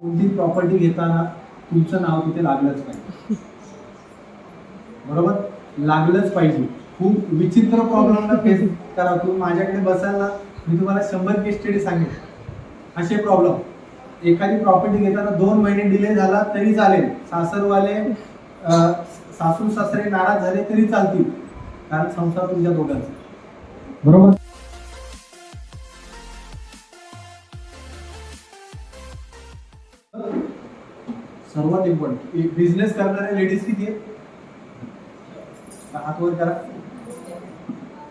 कोणती प्रॉपर्टी घेताना तुमचं नाव तिथे लागलंच पाहिजे, बरोबर, लागलंच पाहिजे. खूप विचित्र प्रॉब्लेमला फेस करा. तुम्ही माझ्याकडे बसाल ना, मी तुम्हाला 100 केस स्टडी सांगेन. असे प्रॉब्लेम, एखादी प्रॉपर्टी घेताना 2 महिने डिले झाला तरी चालेल, सासरवाले सासू सासरे नाराज झाले तरी चालतील, कारण संसार तुमच्या दोघांचा, बरोबर. सर्वात इम्पॉर्टंट, एक बिझनेस करणारे लेडीज किती आहे, हात वर करा.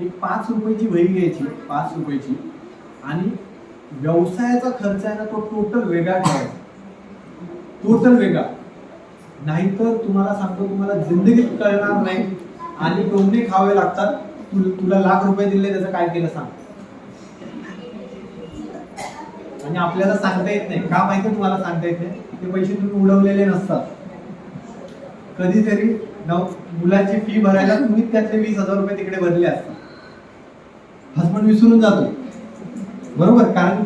एक 5 रुपयाची वही घ्यायची, 5 रुपयाची, आणि व्यवसायाचा खर्च आहे ना तो टोटल वेगळा ठेवायचा, टोटल वेगळा. नाहीतर तुम्हाला सांगतो, तुम्हाला जिंदगीत कळणार नाही आणि टोमणे खावे लागतात. तुला लाख रुपये दिले, त्याचं काय केलं सांग. आणि आपल्याला सांगता येत नाही का, माहिती तुम्हाला सांगता येत नाही, ते पैसे तुम्ही उडवलेले नसतात. कधीतरी मुलाची फी भरायला तुम्ही त्यातले 20,000 रुपये तिकडे भरले असतात. हसबंड विसरून जातो, बरोबर, कारण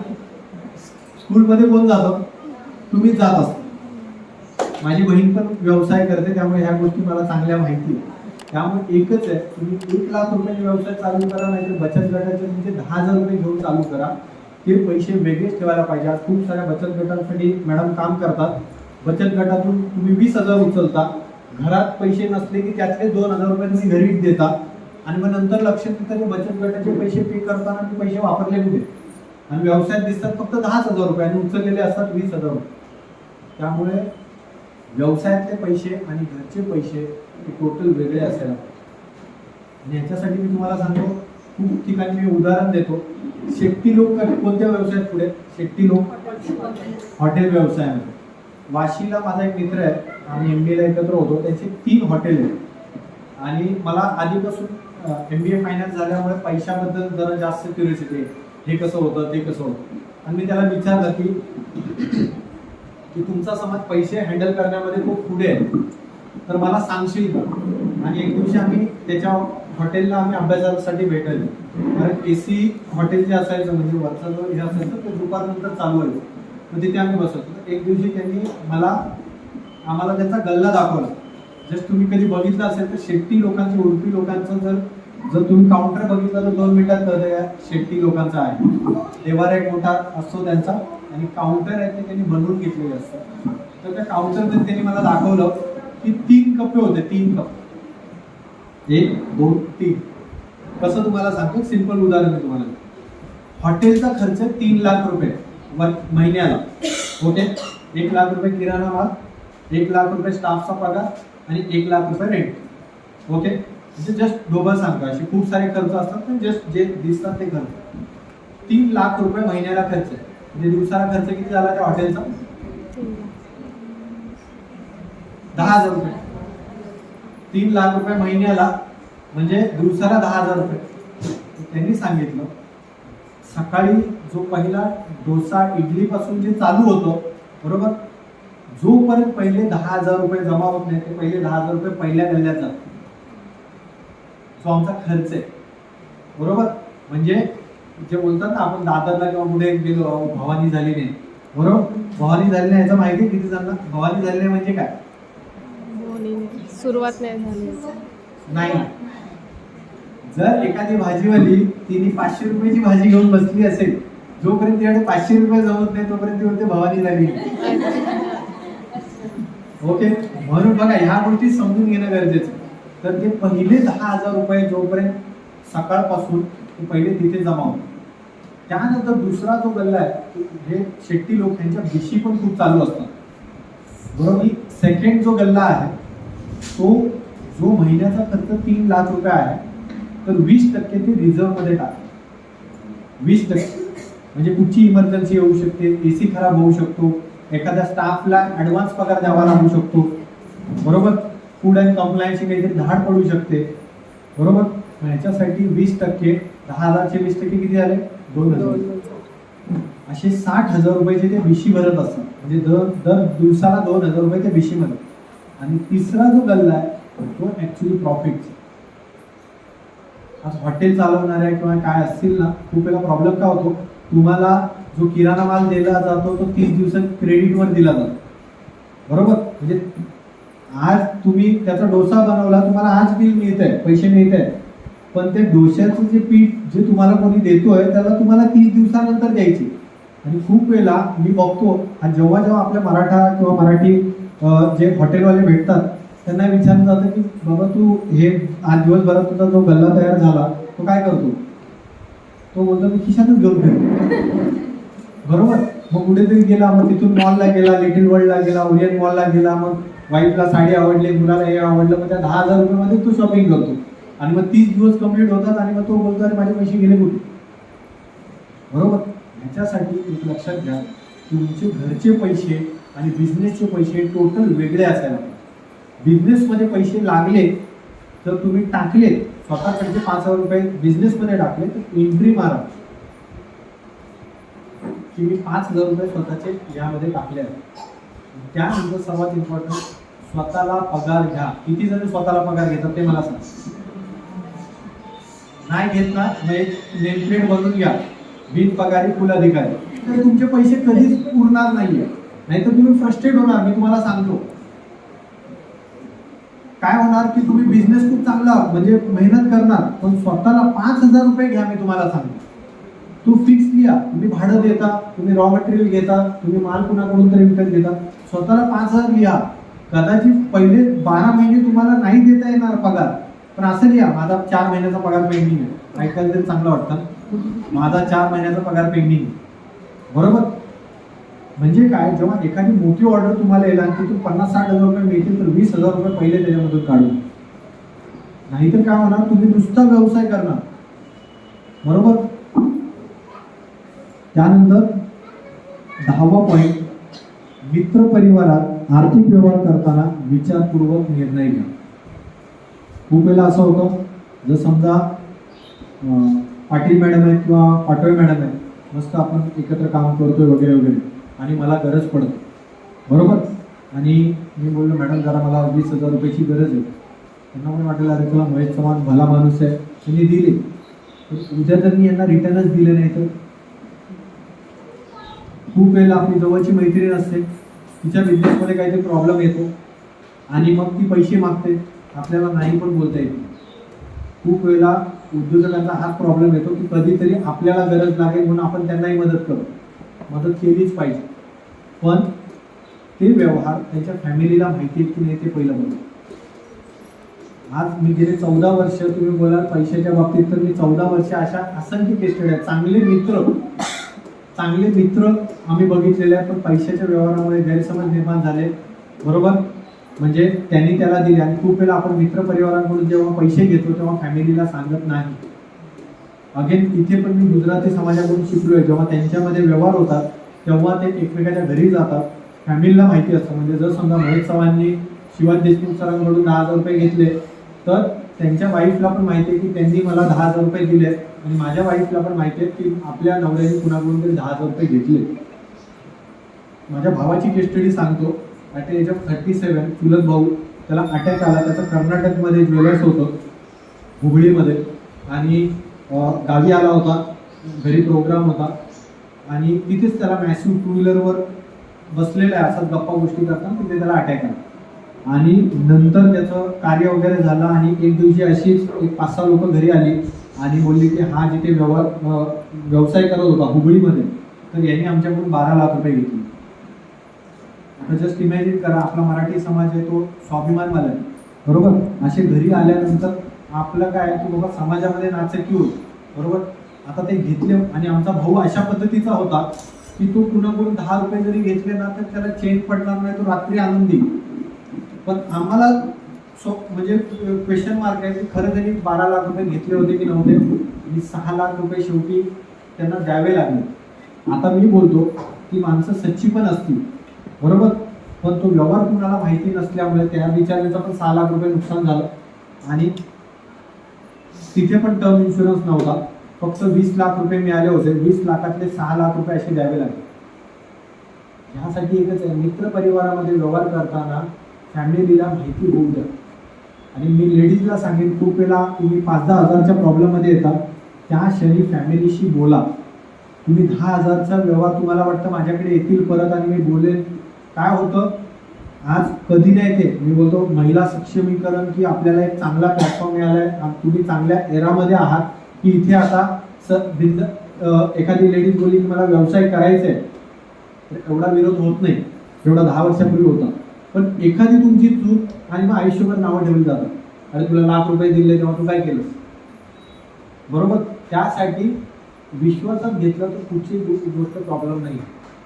स्कूलमध्ये कोण जातो, तुम्हीच जात असता. माझी बहीण पण व्यवसाय करते, त्यामुळे ह्या गोष्टी मला चांगल्या माहिती आहे. त्यामुळे एकच आहे, तुम्ही 1 लाख रुपयाचे व्यवसाय चालू करा, नाहीतर बचत गटाचे तुमचे 10,000 रुपये घेऊन चालू करा. ते पैसे वेगळेच ठेवायला पाहिजे. आज खूप साऱ्या बचत गटांसाठी मॅडम काम करतात. बचत गटातून तुम्ही 20,000 उचलता, घरात पैसे नसले की त्यातले 2,000 रुपये तुम्ही घरी देता, आणि मग नंतर लक्षात येतं बचत गटाचे पैसे पे करताना ते पैसे वापरले कुठे, आणि व्यवसायात दिसतात फक्त 10,000 रुपये आणि उचललेले असतात 20,000 रुपये. त्यामुळे व्यवसायातले पैसे आणि घरचे पैसे हे टोटल वेगळे असायला पाहिजे. आणि ह्याच्यासाठी मी तुम्हाला सांगतो, खूप ठिकाणी मी उदाहरण देतो. शेट्टी लोक कोणत्या व्यवसायात पुढे, शेट्टी लोक हॉटेल व्यवसायामध्ये. वाशीला माझा एक मित्र आहे, आम्ही MBA ला एकत्र होतो, त्याचे 3 हॉटेल आहेत. आणि मला आधीपासून MBA फायनान्स झाल्यामुळे पैशाबद्दल जरा जास्त क्युरियोसिटी, हे कसं होतं ते कसं होतं. आणि मी त्याला विचारलं की तुमचा समाज पैसे हँडल करण्यामध्ये खूप पुढे आहे, तर मला सांगशील का. आणि एक दिवशी आम्ही त्याच्या हॉटेलला आम्ही अभ्यासासाठी भेटायचो, कारण AC हॉटेल जे असायचं, म्हणजे वरचा जो हे असायचं ते दुपारनंतर चालू व्हायचं, मग तिथे आम्ही बसवतो. एक दिवशी त्यांनी आम्हाला त्याचा गल्ला दाखवला. जस्ट तुम्ही कधी बघितलं असेल तर शेट्टी लोकांचं, उडपी लोकांचं जर तुम्ही काउंटर बघितलं तर 2 मिनिटात कळतं शेट्टी लोकांचा आहे. देवारा एक मोठा असतो त्यांचा, आणि काउंटर आहे ते त्यांनी बनवून घेतलेले असतात. तर त्या काउंटरमध्ये त्यांनी मला दाखवलं की 3 कप्पे होते, 3 कप, 1 2 3. कसं तुम्हाला सांगतो, सिंपल उदाहरण आहे तुम्हाला. हॉटेलचा खर्च 3 लाख रुपये महिन्याला, ओके. 1 लाख रुपये किराणा माल, 1 लाख रुपये स्टाफचा पगार, आणि 1 लाख रुपये रेंट, ओके. म्हणजे जस्ट दोघं सांगतो, असे खूप सारे खर्च असतात, पण जस्ट जे दिसतात ते खर्च. 3 लाख रुपये महिन्याला खर्च आहे. म्हणजे दिवसाला खर्च किती झाला त्या हॉटेलचा, 10,000 रुपये. 3 लाख रुपये महिन्याला म्हणजे दिवसाला 10,000 रुपये. त्यांनी सांगितलं, सकाळी जो पहिला डोसा इडली पासून जे चालू होतो, बरोबर, जोपर्यंत पहिले 10,000 रुपये जमा होत नाही, ते पहिले 10,000 रुपये पहिल्या गल्ल्यात जातात. जो आमचा खर्च आहे, बरोबर. म्हणजे जे बोलतात ना आपण दादरला किंवा पुढे गेलो, भवानी झाली नाही, बरोबर, भवानी झाली नाही, याचं माहिती किती जणांना भवानी झाली नाही म्हणजे काय, सुरुवात नाही झाली नाही. जर एखादी भाजीवाली तिने 500 रुपयाची भाजी घेऊन बसली असेल, जोपर्यंत तिकडे 500 रुपये जमत नाही तोपर्यंत बोलते भवानी झाली, ओके. म्हणून बघा, ह्या गोष्टी समजून घेणं गरजेचं. तर ते पहिले 10,000 रुपये जोपर्यंत सकाळपासून ते पहिले तिथे जमा होते. त्यानंतर दुसरा जो गल्ला आहे, हे शेट्टी लोक यांच्या बिशी पण खूप चालू असतात, बरोबर. सेकंड जो गल्ला आहे, तो जो महिन्याचा खर्च 3 लाख रुपये आहे, तर 20% ते रिझर्व्ह मध्ये टाक. 20%, म्हणजे कुठची इमर्जन्सी येऊ शकते, AC खराब होऊ शकतो, एखाद्या स्टाफला ऍडव्हान्स पगार द्यावा लागू शकतो, बरोबर. फूड अँड कम्प्लायन्सची काहीतरी धाड पडू शकते, बरोबर. ह्याच्यासाठी 20%, 10,000चे 20% किती झाले, 2,000. असे 60,000 रुपयाचे ते बिशी भरत असतात. म्हणजे दर दिवसाला 2,000 रुपये ते बिशी मध्ये. आणि तिसरा जो गल्ला आहे तो ऍक्च्युली प्रॉफिटचा. आज हॉटेल चालवणाऱ्या किंवा काय असतील ना, खूप वेळा प्रॉब्लेम काय होतो, तुम्हाला जो किराणा माल दिला जातो तो 30 दिवसात क्रेडिटवर दिला जातो, बरोबर. म्हणजे आज तुम्ही त्याचा डोसा बनवला, तुम्हाला आज बिल मिळत आहे, पैसे मिळत आहे, पण ते डोश्याचं जे पीठ जे तुम्हाला कोणी देतोय त्याला तुम्हाला 30 दिवसानंतर द्यायची. आणि खूप वेळेला मी बघतो, आणि जेव्हा जेव्हा आपल्या मराठा किंवा मराठी जे हॉटेलवाले भेटतात त्यांना विचारलं जातं की बाबा तू हे आज दिवसभरात तुझा जो गल्ला तयार झाला तो काय करतो, तो बोलतो मी खिशातच घेऊन फिरतो, बरोबर. मग कुठेतरी गेला, मग तिथून मॉलला गेला, लिटिल वर्ल्डला गेला, ओरियन मॉलला गेला, मग वाईफला साडी आवडली, मुलाला हे आवडलं, मग त्या 10,000 रुपयामध्ये तो शॉपिंग करतो. आणि मग 30 दिवस कंप्लीट होतात आणि मग तो बोलतो अरे माझे पैसे गेले कुठे, बरोबर. ह्याच्यासाठी एक लक्षात घ्या, तुमचे घरचे पैसे आणि बिझनेसचे पैसे टोटल वेगळे असायला पाहिजे. बिझनेसमध्ये पैसे लागले तर तुम्ही टाकले, स्वतःकडचे 5,000 रुपये बिझनेसमध्ये टाकले तर एंट्री मारा की मी 5,000 रुपये स्वतःचे यामध्ये टाकले आहेत. त्यानंतर सर्वात इम्पॉर्टंट, स्वतःला पगार घ्या. किती जण स्वतःला पगार घेतात ते मला सांग. नाही घेत ना, मग एक नेमप्लेट बनवून घ्या, बिन पगारी फुल अधिकारी. तर तुमचे पैसे कधीच पुरणार नाहीये, नाहीतर तुम्ही फ्रस्ट्रेट होणार. मी तुम्हाला सांगतो काय होणार की तुम्ही बिझनेस खूप चांगला म्हणजे मेहनत करणार, पण स्वतःला 5,000 रुपये घ्या. मी तुम्हाला सांगतो तो फिक्स लिहा. तुम्ही भाडं देता, तुम्ही रॉ मटेरियल घेता, तुम्ही माल कुणाकडून तरी विकत घेता, स्वतःला 5,000 लिहा. कदाचित पहिले 12 महिने तुम्हाला नाही देता येणार पगार, पण असं लिहा माझा 4 महिन्याचा पगार पेंडिंग आहे. ऐकायला तरी चांगलं वाटतं, माझा 4 महिन्याचा पगार पेंडिंग आहे, बरोबर. म्हणजे काय, जेव्हा एखादी मोठी ऑर्डर तुम्हाला येईल आणि तिथून 50-60 हजार रुपये मिळतील तर 20,000 रुपये पहिले त्याच्यामधून काढून. नाहीतर काय होणार, तुम्ही नुसता व्यवसाय करणार, बरोबर. त्यानंतर 10वा पॉईंट, मित्र परिवारात आर्थिक व्यवहार करताना विचारपूर्वक निर्णय घ्या. खूप वेळेला असं होतं, जर समजा पाटील मॅडम आहे किंवा पाटोळे मॅडम आहे, मस्त आपण एकत्र काम करतोय वगैरे वगैरे, आणि मला गरज पडते, बरोबर. आणि मी बोललो मॅडम जरा मला 20,000 रुपयाची गरज आहे. त्यांना पण वाटलं अरे तुला महेश चव्हाण भला माणूस आहे, त्यांनी दिले. उद्या जर मी यांना रिटर्नच दिले नाही तर. खूप वेळेला आपली जवळची मैत्रीण असते, तिच्या बिझनेसमध्ये काहीतरी प्रॉब्लेम येतो आणि मग ती पैसे मागते, आपल्याला नाही पण बोलता येते. खूप वेळेला उद्योजकांचा हाच प्रॉब्लेम येतो की कधीतरी आपल्याला गरज लागेल म्हणून आपण त्यांनाही मदत करू, मदत केलीच पाहिजे. पण ते व्यवहार त्यांच्या फॅमिलीला माहिती आहे की नाही ते पहिलं बघा. आज मी गेले 14 वर्ष, तुम्ही बोलाल पैशाच्या बाबतीत तर मी 14 वर्ष अशा असंख्य केस स्टडी आहेत. चांगले मित्र आम्ही बघितलेले आहेत, पण पैशाच्या व्यवहारामुळे गैरसमज निर्माण झाले, बरोबर. म्हणजे त्यांनी त्याला दिले. आणि खूप वेळा आपण मित्र परिवारांकडून जेव्हा पैसे घेतो तेव्हा फॅमिलीला सांगत नाही. अगेन इथे पण मी गुजराती समाजाकडून शिकलोय, जेव्हा त्यांच्यामध्ये व्यवहार होतात तेव्हा ते एकमेकाच्या घरी जातात, फॅमिलीला माहिती असतं. म्हणजे जर समजा महेश चव्हाणनी शिवाजी देशमुख सरांकडून 10,000 रुपये घेतले तर त्यांच्या वाईफला पण माहिती आहे की त्यांनी मला 10,000 रुपये दिले, आणि माझ्या वाईफला पण माहिती आहे की आपल्या नवऱ्याने कुणाकडून तरी 10,000 रुपये घेतले. माझ्या भावाची केस स्टडी सांगतो. ॲट एज ऑफ 37 चुलत भाऊ, त्याला अटॅक आला. त्याचं कर्नाटकमध्ये ज्वेलर्स होतं, हुबळीमध्ये, आणि गावी आला होता, घरी प्रोग्राम होता, आणि तिथेच त्याला मॅसिव्ह 2 व्हीलरवर बसलेला आहे असंच गप्पा गोष्टी करताना तिथे त्याला अटॅक आला. आणि नंतर त्याचं कार्य वगैरे झालं, आणि एक दिवशी अशीच एक 5-6 लोक घरी आली आणि बोलली की हा जिथे व्यवसाय करत होता हुबळीमध्ये, तर यांनी आमच्याकडून 12 लाख रुपये घेतले. आता जस्ट इमॅजिन करा, आपला मराठी समाज आहे तो स्वाभिमानवाला आहे, बरोबर. असे घरी आल्यानंतर आपलं काय की बाबा समाजामध्ये नाचक्की होत, बरोबर. आता ते घेतले, आणि आमचा भाऊ अशा पद्धतीचा होता की तो कुणाकडून 10 रुपये जरी घेतले ना तर त्याला चेंज पडणार नाही, तो रात्री आणून देईल. पण आम्हाला म्हणजे क्वेश्चन मार्क आहे की खरं त्यांनी 12 लाख रुपये घेतले होते की नव्हते, आणि 6 लाख रुपये शेवटी त्यांना द्यावे लागले. आता मी बोलतो की माणसं सच्ची पण असतील, बरोबर, पण तो व्यवहार कुणाला माहिती नसल्यामुळे त्या बिचाऱ्याचं पण 6 लाख रुपये नुकसान झालं. आणि तिथे पण टर्म इन्शुरन्स नव्हता, फक्त 20 लाख रुपये मिळाले होते. 20 लाखातले 6 लाख रुपये असे द्यावे लागले. ह्यासाठी एकच आहे, मित्र परिवारामध्ये व्यवहार करताना फॅमिलीला माहिती होऊ द्या. आणि मी लेडीजला सांगेन, खूप वेळा तुम्ही 5-10 हजारच्या प्रॉब्लेममध्ये येतात, त्या क्षणी फॅमिलीशी बोला. तुम्ही 10,000चा व्यवहार तुम्हाला वाटतं माझ्याकडे येतील परत आणि मी बोलेन. काय होतं, आज कधी नाही ते मी बोलतो महिला सक्षमीकरण की आपल्याला एक चांगला प्लॅटफॉर्म मिळालाय, तुम्ही चांगल्या एरामध्ये आहात की इथे आता एखादी लेडीज बोलली की मला व्यवसाय करायचा आहे, एवढा विरोध होत नाही जेवढा 10 वर्षापूर्वी होता. पण एखादी तुमची चूक आणि मग आयुष्यभर नावं ठेवली जातात. अरे तुला लाख रुपये दिले तेव्हा तू काय केलं, बरोबर. त्यासाठी विश्वासात घेतलं तर कुठची गोष्ट प्रॉब्लेम नाही,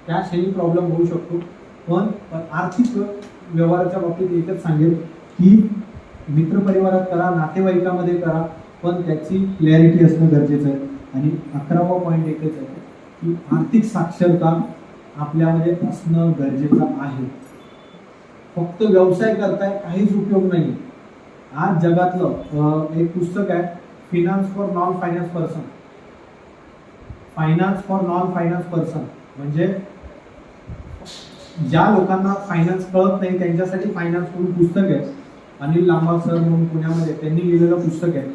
त्या क्षणी प्रॉब्लेम होऊ शकतो. पण आर्थिक व्यवहाराच्या बाबतीत एकच सांगेल की मित्रपरिवारात करा, नातेवाईकामध्ये करा, पण त्याची क्लॅरिटी असणं गरजेचं आहे. आणि 11वा पॉईंट एकच आहे की आर्थिक साक्षरता आपल्यामध्ये असणं गरजेचं आहे. फक्त व्यवसाय करताय काहीच उपयोग नाही. आज जगातलं एक पुस्तक आहे, finance for non finance person. Finance for non finance person म्हणजे ज्या लोकांना फायनान्स कळत नाही त्यांच्यासाठी फायनान्स म्हणून पुस्तक आहे. अनिल लांबा सर म्हणून पुण्यामध्ये त्यांनी लिहिलेलं पुस्तक आहे.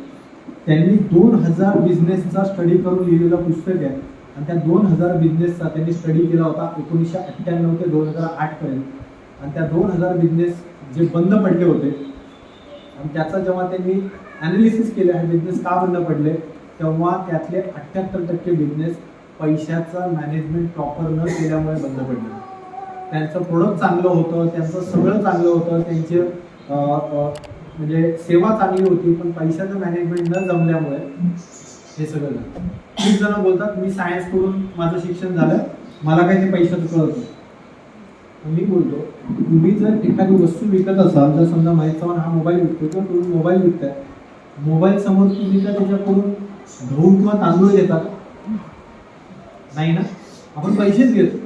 त्यांनी 2000 बिझनेसचा स्टडी करून लिहिलेलं पुस्तक आहे. आणि त्या 2000 बिझनेसचा त्यांनी स्टडी केला होता 1998 ते 2008 पर्यंत. आणि त्या 2000 बिझनेस जे बंद पडले होते आणि त्याचा जेव्हा त्यांनी ॲनालिसिस केले आहे बिझनेस का बंद पडले, तेव्हा त्यातले 78% बिझनेस पैशाचं मॅनेजमेंट प्रॉपर न केल्यामुळे बंद पडले. त्यांचं प्रोडक्ट चांगलं होतं, त्यांचं सगळं चांगलं होतं, त्यांचे म्हणजे सेवा चांगली होती, पण पैशाचं मॅनेजमेंट न जमल्यामुळे हे सगळं झालं. खूप जण बोलतात मी सायन्स करून माझं शिक्षण झालं, मला काही ते पैशाचं कळत नाही. मी बोलतो तुम्ही जर एखादी वस्तू विकत असाल, जर समजा महेश चव्हाण हा मोबाईल विकतो किंवा तुम्ही मोबाईल विकताय, मोबाईल समोर तुम्ही का त्याच्याकडून गहू किंवा तांदूळ घेतात नाही ना, आपण पैसेच घेतो,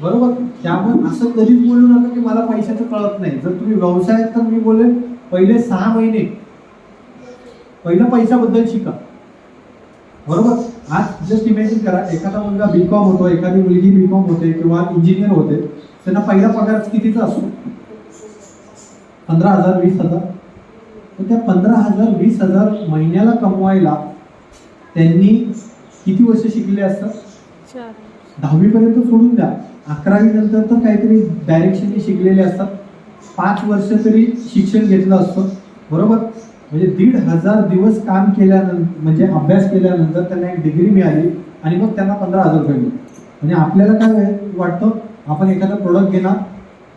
बरोबर. त्यामुळे असं कधीच बोलू नका की मला पैशाचं कळत नाही. जर तुम्ही व्यवसायात, तर मी बोलेन पहिले 6 महिने पहिलं पैशाबद्दल शिका, बरोबर. आज जस्ट इमॅजिन करा, एखादा मुलगा बीकॉम होतो, एखादी मुलगी बीकॉम होते किंवा इंजिनियर होते, त्यांना पहिला पगार कितीचा असतो? 15,000 20,000. तर त्या 15,000 20,000 महिन्याला कमवायला त्यांनी किती वर्ष शिकले असतात? 10वी पर्यंत सोडून द्या, 11वी नंतर तर काहीतरी डायरेक्शनने शिकलेले असतात. 5 वर्ष तरी शिक्षण घेतलं असतं, बरोबर. म्हणजे 1,500 दिवस काम केल्यानंतर, म्हणजे अभ्यास केल्यानंतर त्यांना एक डिग्री मिळाली आणि मग त्यांना 15,000 रुपये मिळाले. म्हणजे आपल्याला काय वाटतं, आपण एखादं प्रोडक्ट घेणार,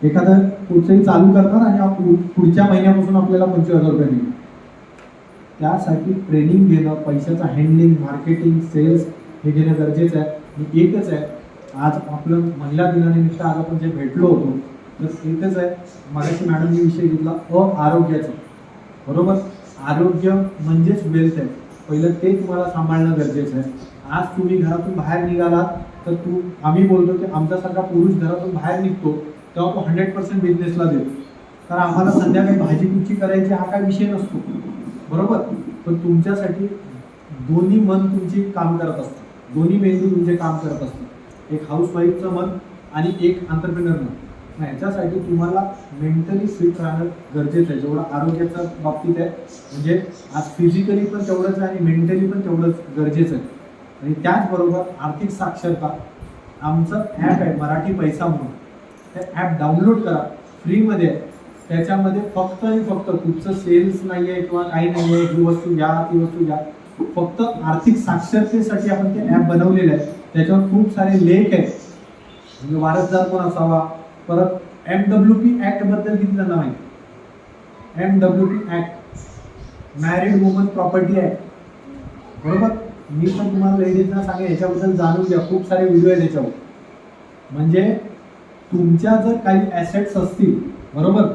एखादं कुठचंही चालू करणार आणि पुढच्या महिन्यापासून आपल्याला 25,000 रुपये मिळतील. त्यासाठी ट्रेनिंग घेणं, पैशाचं हँडलिंग, मार्केटिंग, सेल्स हे घेणं गरजेचं आहे. आणि एकच आहे, आज आपलं महिला दिनानिमित्त आज आपण जे भेटलो होतो, तर एकच आहे, मगाशी मॅडमने विषय घेतला आरोग्याचा, बरोबर. आरोग्य म्हणजेच वेल्थ आहे, पहिलं ते तुम्हाला सांभाळणं गरजेचं आहे. आज तुम्ही घरातून बाहेर निघालात तर आम्ही बोलतो की आमच्यासारखा पुरुष घरातून बाहेर निघतो तेव्हा तो 100% बिझनेसला देतो, कारण आम्हाला संध्याकाळी भाजी कुच्ची करायची हा काय विषय नसतो, बरोबर. पण तुमच्यासाठी दोन्ही मन तुमची काम करत असतात, दोन्ही मेंदू तुमचे काम करत असतात, एक हाऊसवाईफचं मन आणि एक एंटरप्रेन्योर मन. ह्याच्यासाठी तुम्हाला मेंटली फिट राहणं गरजेचं आहे, जेवढं आरोग्याच्या बाबतीत आहे. म्हणजे आज फिजिकली पण तेवढंच आहे आणि मेंटली पण तेवढंच गरजेचं आहे. आणि त्याचबरोबर आर्थिक साक्षरता, आमचं ॲप आहे मराठी पैसा म्हणून, ते ॲप डाउनलोड करा, फ्रीमध्ये आहे. त्याच्यामध्ये फक्त आणि फक्त तुमचं सेल्स नाही आहे किंवा काही नाही आहे, ही वस्तू घ्या ती वस्तू घ्या, फक्त आर्थिक साक्षरतेसाठी आपण ते ॲप बनवलेलं आहे. त्याच्यावर खूप सारे लेख आहेत, म्हणजे वारसदार कोण असावा, परत MWP ॲक्ट बद्दल किती जणांना माहिती? MWP act, married woman property act, बरोबर. मी पण तुम्हाला लेडीजना सांगेन याच्याबद्दल जाणून घ्या, खूप सारे व्हिडिओ आहेत त्याच्यावर. म्हणजे तुमच्या जर काही ॲसेट्स असतील, बरोबर,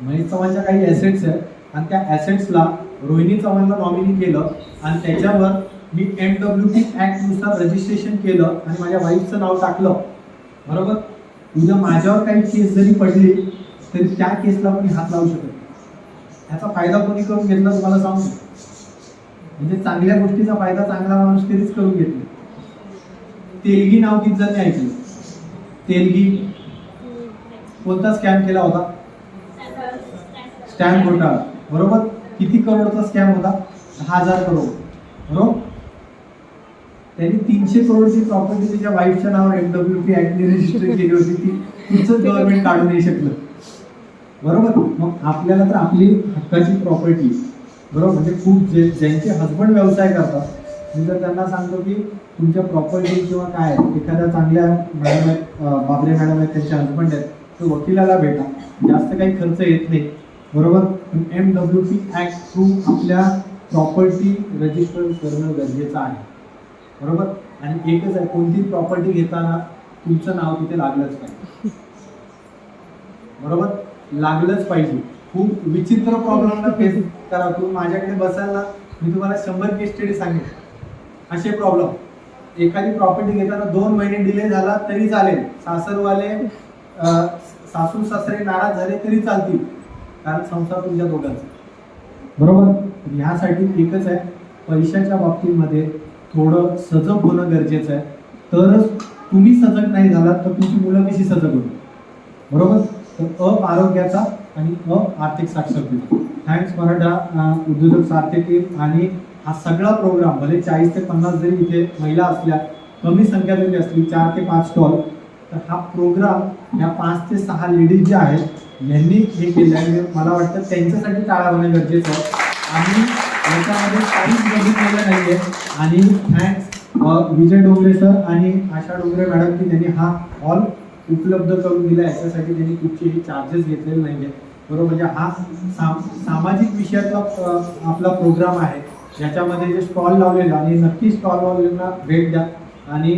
महेश चव्हाणच्या काही ॲसेट्स आहेत आणि त्या ॲसेट्सला रोहिणी चव्हाणला नॉमिनी केलं आणि त्याच्यावर मी MWP ॲक्टनुसार रजिस्ट्रेशन केलं आणि माझ्या वाईफचं नाव टाकलं, बरोबर. उद्या माझ्यावर काही केस जरी पडली तरी त्या केसला पण हात लावू शकत. ह्याचा फायदा कोणी करून घेतला तुम्हाला सांगू, म्हणजे चांगल्या गोष्टीचा फायदा चांगला माणूस तरीच करून घेतला. तेलगी नाव किती जण ऐकलं? तेलगी कोणता स्कॅम केला होता? स्टॅम्प घोटाळा, बरोबर. किती करोडचा स्कॅम होता? 10,000 करोड, बरोबर. त्यांनी 300 करोडची प्रॉपर्टी त्याच्या वाईफच्या नावावर MWP ऍक्टने रजिस्टर केली होती, ती तुमचं गव्हर्नमेंट काढू नाही शकलं. बरोबर. मग आपल्याला तर आपली हक्काची प्रॉपर्टी, बरोबर, म्हणजे खूप ज्यांचे हसबंड व्यवसाय करतात, मी तर त्यांना सांगतो की तुमच्या प्रॉपर्टी किंवा काय एखाद्या चांगल्या मॅडम आहेत, बाबरे मॅडम आहेत, त्यांचे हसबंड आहेत, तर वकिलाला भेटा, जास्त काही खर्च येत नाही. बरोबर. MWP ऍक्ट थ्रू आपल्या प्रॉपर्टी रजिस्टर करणं गरजेचं आहे. बरोबर. आणि एकच आहे, कोणती प्रॉपर्टी घेताना तुमचं नाव तिथे लागलंच पाहिजे. बरोबर, लागलंच पाहिजे. खूप विचित्र प्रॉब्लेमला फेस करा. तुम्ही माझ्याकडे बसाल ना, मी तुम्हाला 100 केस स्टडी सांगेन असे प्रॉब्लेम. एखादी प्रॉपर्टी घेताना 2 महिने डिले झाला तरी चालेल, सासरवाले सासू सासरे नाराज झाले तरी चालतील, कारण संसार तुमच्या दोघांचा. बरोबर. ह्यासाठी एकच आहे, पैशाच्या बाबतीमध्ये थोडं सजग होणं गरजेचं आहे. तरच तुम्ही सजग नाही झालात तर तुमची मुलं कशी सजग होतील. बरोबर. तर आरोग्याचा आणि आर्थिक साक्षरतेचा. थँक्स मराठा उद्योजक सारथी टीम. आणि हा सगळा प्रोग्राम भले 40 ते 50 जरी इथे महिला असल्या, कमी संख्या जरी असली, 4 ते 5 स्टॉल, तर हा प्रोग्राम या 5 ते 6 लेडीज ज्या आहेत यांनी हे केलं आहे. मला वाटतं त्यांच्यासाठी टाळा होणं गरजेचं आहे. आणि याच्यामध्ये काहीच बघितलेलं नाही आहे. आणि थँक्स विजय डोंगरे सर आणि आशा डोंगरे मॅडम की त्यांनी हा हॉल उपलब्ध करून दिला. याच्यासाठी त्यांनी कुठचेही चार्जेस घेतलेले नाही आहेत. बरोबर. म्हणजे हा सामाजिक विषयातला आपला प्रोग्राम आहे, ज्याच्यामध्ये जे स्टॉल लावलेले, आणि नक्की स्टॉलवाल्यांना भेट द्या. आणि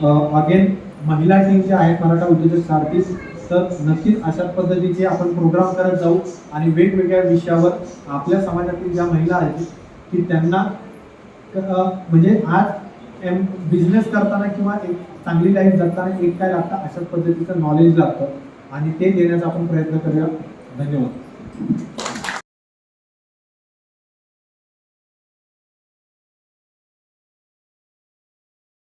अगेन महिला टीम जे आहेत मराठा उद्योजक सारथी, तर नक्कीच अशाच पद्धतीचे आपण प्रोग्राम करत जाऊ. आणि वेगवेगळ्या विषयावर आपल्या समाजातील ज्या महिला आहेत की त्यांना म्हणजे आज बिझनेस करताना किंवा एक चांगली लाईफ जगताना एक काय लागतं, अशाच पद्धतीचं नॉलेज लागतं, आणि ते देण्याचा आपण प्रयत्न करूया. धन्यवाद.